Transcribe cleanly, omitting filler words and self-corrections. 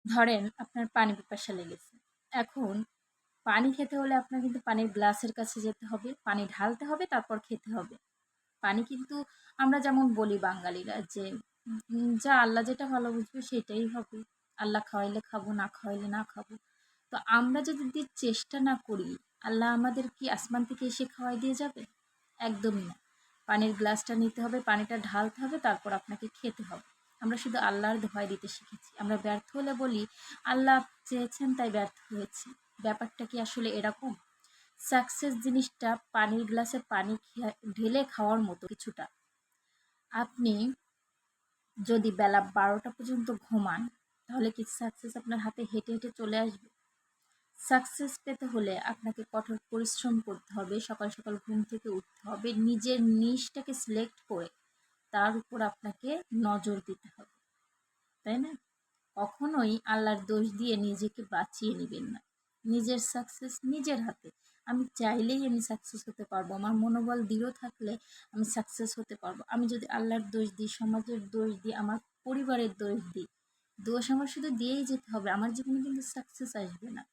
ধরেন আপনার পানি পিপাসা লেগেছে। এখন পানি খেতে হলে আপনার কিন্তু পানির গ্লাসের কাছে যেতে হবে, পানি ঢালতে হবে, তারপর খেতে হবে। পানি কিন্তু আমরা যেমন বলি বাঙালিরা যে যা আল্লাহ যেটা ভালো বুঝবে সেটাই হবে। আল্লাহ খাওয়াইলে খাবো, না খাওয়াইলে না খাবো। তো আমরা যদি চেষ্টা না করি, আল্লাহ আমাদের কি আসমান থেকে এসে খাওয়াই দিয়ে যাবে? একদমই না। পানির গ্লাসটা নিতে হবে, পানিটা ঢালতে হবে, তারপর আপনাকে খেতে হবে। আমরা শুধু আল্লাহর দোহাই দিতে শিখেছি। আমরা ব্যর্থ হলে বলি আল্লাহ চেয়েছেন তাই ব্যর্থ হয়েছি। ব্যাপারটা কি আসলে এরকম? সাকসেস জিনিসটা পানির গ্লাসে পানি ঢেলে খাওয়ার মতো কিছুটা। আপনি যদি বেলা 12টা পর্যন্ত ঘুমান, তাহলে কি সাকসেস আপনার হাতে হেঁটে হেঁটে চলে আসবে? সাকসেস পেতে হলে আপনাকে কঠোর পরিশ্রম করতে হবে, সকাল সকাল ঘুম থেকে উঠতে হবে, নিজের নিশটাকে সিলেক্ট করে তার উপর আপনাকে নজর দিতে হবে, তাই না? কখনোই আল্লাহর দোষ দিয়ে নিজেকে বাঁচিয়ে নেবেন না। নিজের সাকসেস নিজের হাতে। আমি চাইলেই আমি সাকসেস হতে পারবো, আমার মনোবল দৃঢ় থাকলে আমি সাকসেস হতে পারবো। আমি যদি আল্লাহর দোষ দিই, সমাজের দোষ দিই, আমার পরিবারের দোষ দিই, দোষ আমার শুধু দিয়েই যেতে হবে, আমার জীবনে কিন্তু সাকসেস আসবে না।